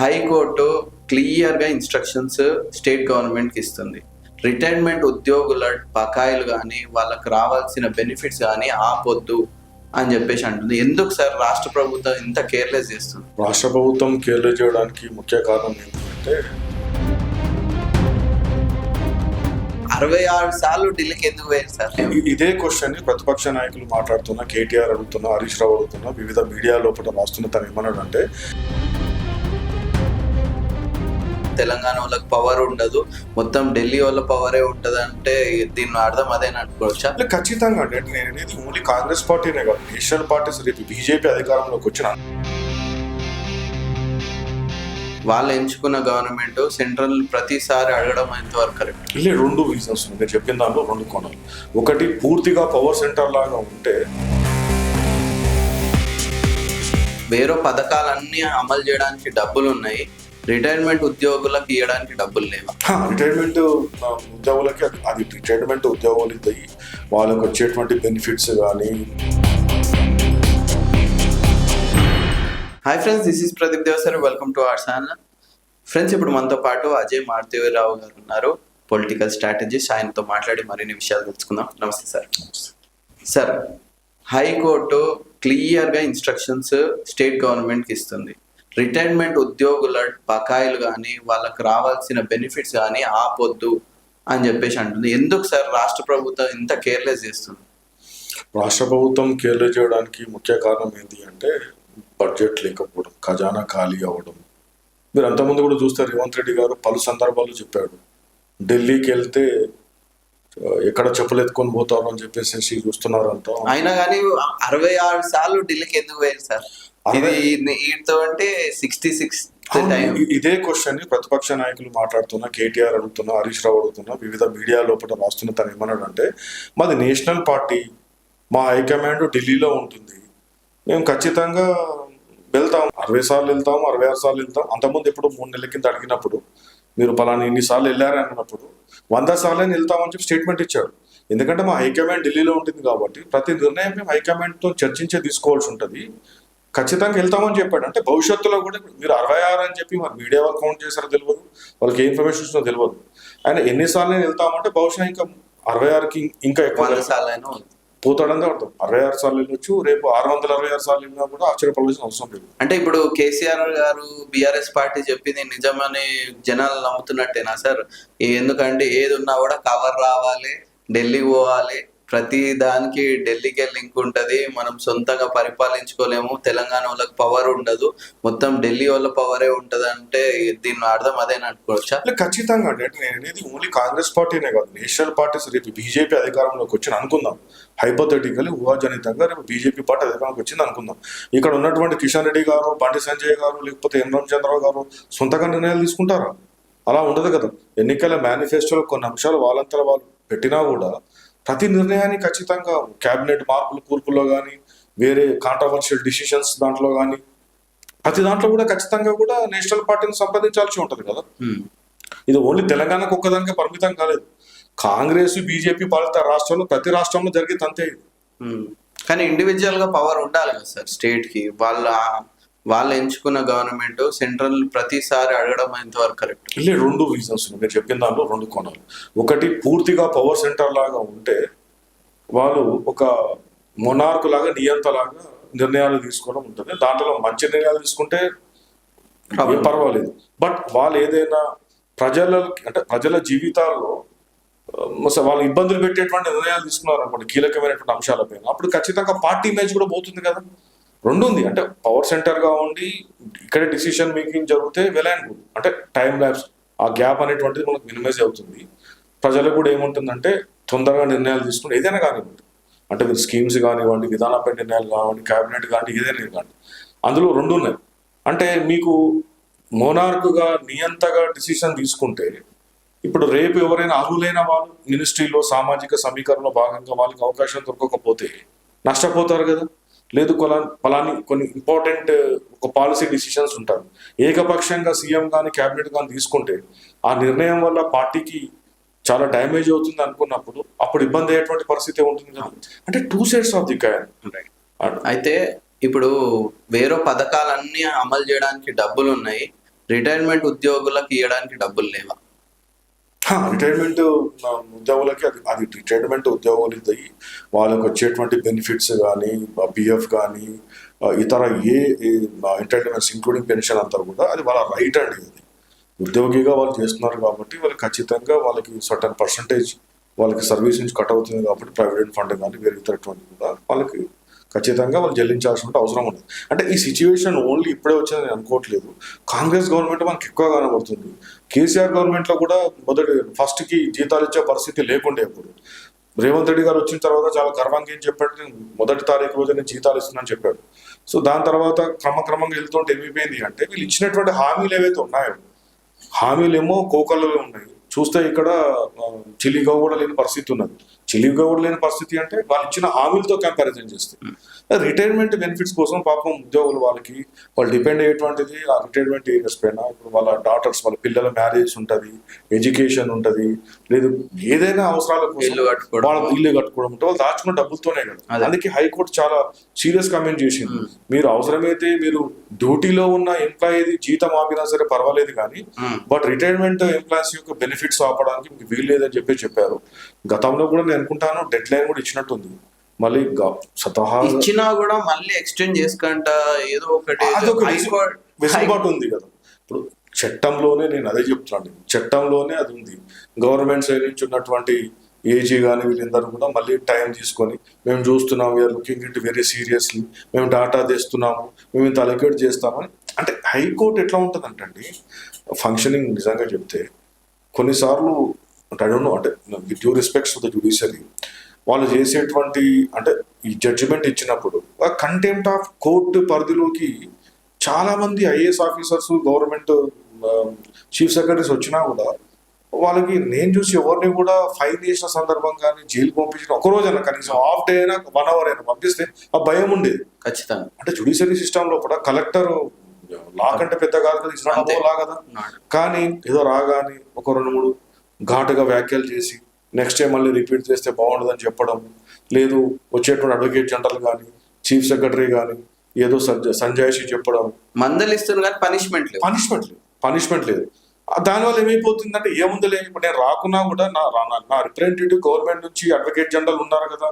High court క్లియర్గా instructions state గవర్నమెంట్కి ఇస్తుంది. రిటైర్మెంట్ ఉద్యోగుల బకాయిలు కానీ వాళ్ళకి రావాల్సిన బెనిఫిట్స్ కానీ ఆపొద్దు అని చెప్పేసి అంటుంది. ఎందుకు సార్ రాష్ట్ర ప్రభుత్వం ఇంత కేర్లెస్ చేస్తుంది? రాష్ట్ర ప్రభుత్వం కేర్లెస్ చేయడానికి ముఖ్య కారణం ఏంటంటే 66 సార్లు ఢిల్లీకి ఎందుకు పోయారు సార్? ఇదే క్వశ్చన్ ప్రతిపక్ష నాయకులు మాట్లాడుతున్నా, కేటీఆర్ అడుగుతున్నా, హరీష్ రావు అడుగుతున్నా, వివిధ మీడియా లోపల రాస్తున్న తను ఏమన్నాడు అంటే తెలంగాణ వాళ్ళకి పవర్ ఉండదు, మొత్తం ఢిల్లీ వాళ్ళ పవరే ఉంటది అంటే దీని అర్థం అదేనా అనుకోవచ్చా? ఖచ్చితంగా అంటే నేను అనేది ఓన్లీ కాంగ్రెస్ పార్టీనే కాదు, నేషనల్ పార్టీస్ రేపు బీజేపీ అధికారంలోకి వచ్చిన వాళ్ళు ఎంచుకున్న గవర్నమెంట్ సెంట్రల్ ప్రతిసారి అడగడం ఎంతవరకు కరెక్ట్? ఇలా రెండు రీజన్స్ నేను చెప్పిన దాంట్లో రెండు కోణాలు. ఒకటి, పూర్తిగా పవర్ సెంటర్ లాగా ఉంటే వేరే పథకాలన్నీ అమలు చేయడానికి డబ్బులు ఉన్నాయి, రిటైర్మెంట్ ఉద్యోగులకు ఇవ్వడానికి డబ్బులు లేవు. రిటైర్మెంట్ ఉద్యోగులకి అది రిటైర్మెంట్ ఉద్యోగులు ఇస్తాయి, వాళ్ళకి వచ్చేటువంటి బెనిఫిట్స్ కానీ. Hi friends, this is Pradeep Devasari, welcome to our channel. Friends, ఇప్పుడు మనతో పాటు అజయ్ మారుతీరావు గారు ఉన్నారు, పొలిటికల్ స్ట్రాటజిస్ట్. ఆయనతో మాట్లాడి మరిన్ని విషయాలు తెలుసుకుందాం. నమస్తే సార్. సార్, హైకోర్టు క్లియర్గా ఇన్స్ట్రక్షన్స్ స్టేట్ గవర్నమెంట్కి ఇస్తుంది. రిటైర్మెంట్ ఉద్యోగుల బకాయిలు కానీ వాళ్ళకి రావాల్సిన బెనిఫిట్స్ కానీ ఆపొద్దు అని చెప్పేసి అంటుంది. ఎందుకు సార్ రాష్ట్ర ప్రభుత్వం ఇంత కేర్లెస్ చేస్తుంది? రాష్ట్ర ప్రభుత్వం కేర్లెస్ చేయడానికి ముఖ్య కారణం ఏంటి అంటే బడ్జెట్ లేకపోవడం, ఖజానా ఖాళీ అవ్వడం. మీరు అంతకుముందు కూడా చూస్తే రేవంత్ రెడ్డి గారు పలు సందర్భాల్లో చెప్పాడు, ఢిల్లీకి వెళ్తే ఎక్కడ చెప్పులు ఎత్తుకొని పోతారు అని చెప్పేసి చూస్తున్నారు అంతా. అయినా కానీ 66 సార్లు ఢిల్లీకి ఎందుకు పోయారు సార్? అంటే 66 ఇదే క్వశ్చన్ ప్రతిపక్ష నాయకులు మాట్లాడుతున్నా, కేటీఆర్ అడుగుతున్నా, హరీష్ రావు అడుగుతున్నా, వివిధ మీడియా లోపల రాస్తున్న తను ఏమన్నాడు అంటే మాది నేషనల్ పార్టీ, మా హైకమాండ్ ఢిల్లీలో ఉంటుంది, మేము ఖచ్చితంగా వెళ్తాం, 60 సార్లు వెళ్తాము, 66 సార్లు వెళ్తాం. అంతకుముందు ఎప్పుడు 3 నెలల కింద అడిగినప్పుడు మీరు పలానా ఎన్నిసార్లు వెళ్ళారని అన్నప్పుడు 100 సార్లు వెళ్తామని చెప్పి స్టేట్మెంట్ ఇచ్చాడు. ఎందుకంటే మా హైకమాండ్ ఢిల్లీలో ఉంటుంది కాబట్టి ప్రతి నిర్ణయం మేము హైకమాండ్తో చర్చించే తీసుకోవాల్సి ఉంటుంది, ఖచ్చితంగా వెళ్తామని చెప్పాడు. అంటే భవిష్యత్తులో కూడా మీరు 66 అని చెప్పి మరి మీడియా వాళ్ళు కౌంట్ చేశారో తెలియదు, వాళ్ళకి ఏ ఇన్ఫర్మేషన్ ఇస్తుందో తెలియదు. ఆయన ఎన్నిసార్లు వెళ్తామంటే బహుశా ఇంకా 66కి ఇంకా ఎక్కువ పోతాడని అర్థం. 66 సార్లు వెళ్ళొచ్చు, రేపు 666 సార్లు వెళ్ళినా కూడా ఆశ్చర్యపడాల్సిన అవసరం లేదు. అంటే ఇప్పుడు కేసీఆర్ గారు బీఆర్ఎస్ పార్టీ చెప్పింది నిజమని జనాలు నమ్ముతున్నట్టేనా సార్? ఎందుకంటే ఏది ఉన్నా కూడా కవర్ రావాలి, ఢిల్లీ పోవాలి, ప్రతి దానికి ఢిల్లీకే లింక్ ఉంటుంది, మనం సొంతంగా పరిపాలించుకోలేము, తెలంగాణ వాళ్ళకి పవర్ ఉండదు, మొత్తం ఢిల్లీ వాళ్ళ పవరే ఉంటది అంటే దీని అర్థం అదేనా అనుకోవచ్చా? ఖచ్చితంగా అంటే నేను అనేది ఓన్లీ కాంగ్రెస్ పార్టీనే కాదు, నేషనల్ పార్టీస్ రేపు బీజేపీ అధికారంలోకి వచ్చిన అనుకుందాం, హైపోథెటికల్లీ ఊహాజనితంగా రేపు బీజేపీ పార్టీ అధికారంలోకి వచ్చింది అనుకుందాం. ఇక్కడ ఉన్నటువంటి కిషన్ రెడ్డి గారు, బండి సంజయ్ గారు, లేకపోతే ఎన్ రామచంద్రరావు గారు సొంతగా నిర్ణయాలు తీసుకుంటారా? అలా ఉండదు కదా. ఎన్నికల మేనిఫెస్టోలో కొన్ని అంశాలు వాళ్ళంతా వాళ్ళు పెట్టినా కూడా ప్రతి నిర్ణయాన్ని ఖచ్చితంగా క్యాబినెట్ మార్పులు కూర్పుల్లో కానీ, వేరే కాంట్రవర్షియల్ డిసిషన్స్ దాంట్లో కానీ, ప్రతి దాంట్లో కూడా ఖచ్చితంగా కూడా నేషనల్ పార్టీని సంప్రదించాల్సి ఉంటుంది కదా. ఇది ఓన్లీ తెలంగాణకు ఒక్కదానికే పరిమితం కాలేదు, కాంగ్రెస్ బీజేపీ పాలిత రాష్ట్రంలో ప్రతి రాష్ట్రంలో జరిగేది అంతే ఇది. కానీ ఇండివిజువల్ గా పవర్ ఉండాలి కదా సార్ స్టేట్ కి. వాళ్ళు ఎంచుకున్న గవర్నమెంట్ సెంట్రల్ ప్రతిసారి అడగడం ఎంతవరకు కరెక్ట్? ఇలా రెండు రీజన్స్ మీరు చెప్పిన దాంట్లో రెండు కోణాలు. ఒకటి, పూర్తిగా పవర్ సెంటర్ లాగా ఉంటే వాళ్ళు ఒక మొనార్క్ లాగా, నియంత లాగా నిర్ణయాలు తీసుకోవడం ఉంటుంది. దాంట్లో మంచి నిర్ణయాలు తీసుకుంటే పర్వాలేదు, బట్ వాళ్ళు ఏదైనా ప్రజల జీవితాల్లో వాళ్ళు ఇబ్బందులు పెట్టేటువంటి నిర్ణయాలు తీసుకున్నారు అనుకోండి కీలకమైనటువంటి అంశాలపైన, అప్పుడు ఖచ్చితంగా పార్టీ ఇమేజ్ కూడా పోతుంది కదా. రెండు ఉంది, అంటే పవర్ సెంటర్గా ఉండి ఇక్కడ డిసిషన్ మేకింగ్ జరిగితే వెల్ అండ్ గుడ్, అంటే టైం ల్యాబ్స్ ఆ గ్యాప్ అనేటువంటిది మనకు మినిమైజ్ అవుతుంది. ప్రజలకు కూడా ఏముంటుందంటే తొందరగా నిర్ణయాలు తీసుకుంటే ఏదైనా కానివ్వండి, అంటే మీరు స్కీమ్స్ కానివ్వండి, విధానపై నిర్ణయాలు కానివ్వండి, క్యాబినెట్ కానీ ఏదైనా కానివ్వండి, అందులో రెండు ఉన్నాయి. అంటే మీకు మోనార్క్గా నియంతగా డిసిషన్ తీసుకుంటే ఇప్పుడు రేపు ఎవరైనా అర్హులైన వాళ్ళు మినిస్ట్రీలో సామాజిక సమీకరణలో భాగంగా వాళ్ళకి అవకాశం దొరకకపోతే నష్టపోతారు కదా. లేదు ఫలాని కొన్ని ఇంపార్టెంట్ ఒక పాలసీ డిసిషన్స్ ఉంటారు, ఏకపక్షంగా సీఎం కానీ క్యాబినెట్ కానీ తీసుకుంటే ఆ నిర్ణయం వల్ల పార్టీకి చాలా డ్యామేజ్ అవుతుంది అనుకున్నప్పుడు అప్పుడు ఇబ్బంది అయ్యేటువంటి పరిస్థితి ఉంటుంది కదా. అంటే 2 sides ఆఫ్ ది కాయిన్. అయితే ఇప్పుడు వేరే పథకాలన్నీ అమలు చేయడానికి డబ్బులు ఉన్నాయి, రిటైర్మెంట్ ఉద్యోగులకు ఇవ్వడానికి డబ్బులు లేవా? రిటైర్మెంట్ ఉద్యోగులకి అది రిటైర్మెంట్ ఉద్యోగులు ఇద్దయి వాళ్ళకి వచ్చేటువంటి బెనిఫిట్స్ కానీ పిఎఫ్ కానీ ఇతర ఏ ఎంటైటిల్మెంట్స్ ఇంక్లూడింగ్ పెన్షన్ అంతా కూడా అది వాళ్ళ రైట్ అండి. అది ఉద్యోగిగా వాళ్ళు చేస్తున్నారు కాబట్టి వాళ్ళకి ఖచ్చితంగా వాళ్ళకి సర్టన్ పర్సంటేజ్ వాళ్ళకి సర్వీస్ నుంచి కట్ అవుతుంది కాబట్టి ప్రావిడెంట్ ఫండ్ కానీ వేరే ఇతరటువంటి కూడా వాళ్ళకి ఖచ్చితంగా వాళ్ళు చెల్లించాల్సిన అవసరం ఉంది. అంటే ఈ సిచ్యువేషన్ ఓన్లీ ఇప్పుడే వచ్చిందని నేను అనుకోవట్లేదు. కాంగ్రెస్ గవర్నమెంట్ మనకి ఎక్కువ కనబడుతుంది. కేసీఆర్ గవర్నమెంట్లో కూడా ఫస్ట్కి జీతాలు ఇచ్చే పరిస్థితి లేకుండే. అప్పుడు రేవంత్ రెడ్డి గారు వచ్చిన తర్వాత చాలా గర్వంగా ఏం చెప్పాడు, నేను 1వ తారీఖు రోజు నేను జీతాలు ఇస్తున్నాను చెప్పాడు. సో దాని తర్వాత క్రమక్రమంగా వెళ్తుంటే ఏమైపోయింది అంటే వీళ్ళు ఇచ్చినటువంటి హామీలు ఏవైతే ఉన్నాయో హామీలేమో కోకల్లో ఉన్నాయి. చూస్తే ఇక్కడ చిలిగా కూడా లేని పరిస్థితి ఉన్నది. చిలిగా కూడా లేని పరిస్థితి అంటే వాళ్ళు ఇచ్చిన హామీలతో కంపారిజన్ చేస్తే రిటైర్మెంట్ బెనిఫిట్స్ కోసం పాపం ఉద్యోగులు వాళ్ళు డిపెండ్ అయ్యేటువంటిది ఆ రిటైర్మెంట్ ఏరియస్ పైన. ఇప్పుడు వాళ్ళ డాటర్స్ వాళ్ళ పిల్లల మ్యారేజ్ ఉంటుంది, ఎడ్యుకేషన్ ఉంటుంది, లేదు ఏదైనా అవసరాల కోసం వాళ్ళ ఇల్లు కట్టుకోవడం ఉంటుంది, వాళ్ళు దాచుకున్న డబ్బులతోనే కదా. అందుకే హైకోర్టు చాలా సీరియస్ కమెంట్ చేసింది, మీరు అవసరమైతే మీరు డ్యూటీలో ఉన్న ఎంప్లాయీ జీతం ఆపినా సరే పర్వాలేదు కానీ బట్ రిటైర్మెంట్ ఎంప్లాయీస్ యొక్క బెనిఫిట్స్ ఆపడానికి మీకు వీలు లేదని చెప్పారు. గతంలో కూడా నేను అనుకుంటాను డెడ్ లైన్ కూడా ఇచ్చినట్టుంది. మళ్ళీ స్వతహా ఇచ్చినా కూడా మళ్ళీ ఎక్స్టెండ్ చేసుకుంటా ఏదో ఒకటి వెసులుబాటు ఉంది కదా. ఇప్పుడు చట్టంలోనే నేను అదే చెప్తున్నాను, చట్టంలోనే అది ఉంది. గవర్నమెంట్ సైడ్ నుంచి ఉన్నటువంటి ఏజీ కానీ వీళ్ళందరూ కూడా మళ్ళీ టైం తీసుకొని మేము చూస్తున్నాం, we're looking it very seriously, మేము డాటా తెస్తున్నాము, మేము ఇంత అలొకేట్ చేస్తామని. అంటే హైకోర్టు ఎట్లా ఉంటుందంటండి ఫంక్షనింగ్ నిజంగా చెప్తే కొన్నిసార్లు అంటే ఐ డోంట్ నో, అంటే with due respects to the judiciary వాళ్ళు చేసేటువంటి అంటే ఈ జడ్జిమెంట్ ఇచ్చినప్పుడు కంటెంప్ట్ ఆఫ్ కోర్టు పరిధిలోకి చాలా మంది IAS officers government chief secretaries వచ్చినా కూడా వాళ్ళకి నేను చూసి ఎవరిని కూడా ఫైన్ చేసిన సందర్భం కానీ జైలు పంపించిన ఒక రోజైనా కనీసం హాఫ్ డే అయినా 1 hour అయినా పంపిస్తే ఆ భయం ఉండేది ఖచ్చితంగా. అంటే జ్యుడిషియరీ సిస్టమ్ లో కూడా కలెక్టర్ లా కంటే పెద్ద కాదు కదా, ఇస్లామో లా కదా, కానీ ఏదో రాగానే ఒక 2-3 ఘాటుగా వ్యాఖ్యలు చేసి నెక్స్ట్ టైం మళ్ళీ రిపీట్ చేస్తే బాగుండదని చెప్పడం, లేదు వచ్చేటువంటి అడ్వకేట్ జనరల్ కానీ చీఫ్ సెక్రటరీ కానీ ఏదో సంజాయిషి చెప్పడం, మందలిస్తున్నారు కానీ పనిష్మెంట్ లేదు. దానివల్ల ఏమైపోతుందంటే ఏముందిలే, ఇప్పుడు నేను రాకున్నా కూడా నా రిప్రజెంటేటివ్ గవర్నమెంట్ నుంచి అడ్వకేట్ జనరల్ ఉన్నారు కదా,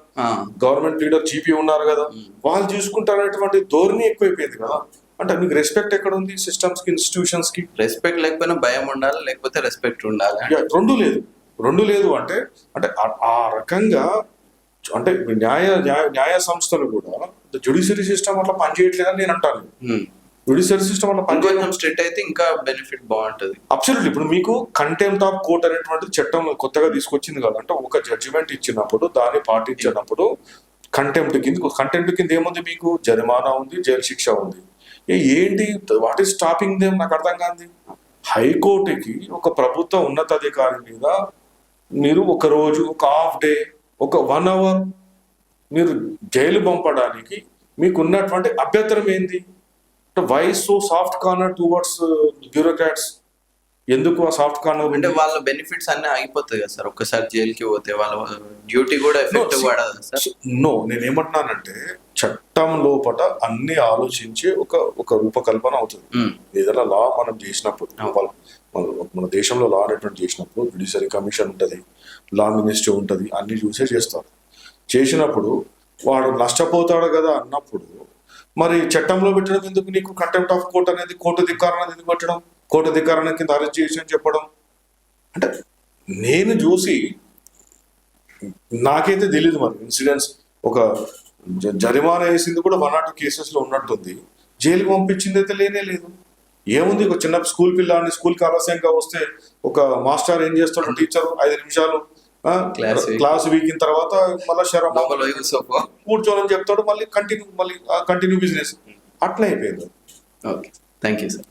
గవర్నమెంట్ లీడర్ జీపీ ఉన్నారు కదా, వాళ్ళు చూసుకుంటారనేటువంటి ధోరణి ఎక్కువైపోయింది కదా. అంటే మీకు రెస్పెక్ట్ ఎక్కడ ఉంది సిస్టమ్స్ కి, ఇన్స్టిట్యూషన్స్ కి? రెస్పెక్ట్ లేకపోయినా భయం ఉండాలి, లేకపోతే రెస్పెక్ట్ ఉండాలి. రెండు లేదు అంటే ఆ రకంగా అంటే న్యాయ సంస్థలు కూడా జ్యుడిషియరీ సిస్టమ్ అట్లా పనిచేయట్లేదని నేను అంటాను. జ్యుడిషియరీ సిస్టమ్ అట్లా కొంచెం స్ట్రిక్ట్ అయితే ఇంకా బెనిఫిట్ బాగుంటుంది. అబ్సల్యూట్లీ. ఇప్పుడు మీకు కంటెంప్ట్ ఆఫ్ కోర్ట్ అనేటువంటి చట్టం కొత్తగా తీసుకొచ్చింది కదా, అంటే ఒక జడ్జిమెంట్ ఇచ్చినప్పుడు దాన్ని పాటించినప్పుడు కంటెంప్ట్ కింద ఏముంది, మీకు జరిమానా ఉంది, జైలు శిక్ష ఉంది. ఏంటి వాట్ ఈస్ స్టాపింగ్ దేమ్? నాకు అర్థం కాదు. హైకోర్టుకి ఒక ప్రభుత్వ ఉన్నతాధికారి మీద మీరు ఒక రోజు, ఒక హాఫ్ డే, ఒక 1 hour మీరు జైలు పంపడానికి మీకు ఉన్నటువంటి అభ్యంతరం ఏంది? Why so soft corner towards bureaucrats? ఎందుకు ఆ సాఫ్ట్ కార్నర్? అంటే వాళ్ళ బెనిఫిట్స్ అన్ని ఆగిపోతాయి కదా సార్ ఒక్కసారి జైలుకి పోతే, వాళ్ళ డ్యూటీ కూడా ఎఫెక్ట్ పడదు సార్. నో, నేనేమంటున్నానంటే చట్టం లోపల అన్ని ఆలోచించే ఒక రూపకల్పన అవుతుంది. ఏదైనా లా మనం చేసినప్పుడు, మన దేశంలో లా అనేటువంటి చేసినప్పుడు జ్యుడిషియరీ కమిషన్ ఉంటుంది, లా మినిస్టర్ ఉంటుంది, అన్ని చూసే చేసినప్పుడు వాడు నష్టపోతాడు కదా అన్నప్పుడు మరి చట్టంలో పెట్టడం ఎందుకు? నీకు కంటెంప్ట్ ఆఫ్ కోర్ట్ అనేది కోర్టు ధిక్కారణ ఎందుకు పెట్టడం? కోర్టు ధిక్కారణ కింద అరెస్ట్ చేసి అని చెప్పడం అంటే నేను చూసి నాకైతే తెలియదు. మరి ఇన్సిడెంట్స్ ఒక జరిమానా వేసింది కూడా 1 or 2 cases లో ఉన్నట్టుంది, జైలుకి పంపించింది అయితే లేనే లేదు. ఏముంది, ఒక చిన్న స్కూల్ పిల్లాన్ని స్కూల్కి ఆలస్యంగా వస్తే ఒక మాస్టర్ ఏం చేస్తాడు, టీచర్ 5 నిమిషాలు క్లాస్ వీకిన తర్వాత మళ్ళీ శరం కూర్చోని చెప్తాడు, మళ్ళీ కంటిన్యూ బిజినెస్. అట్లా అయిపోయింది. Okay, thank you sir.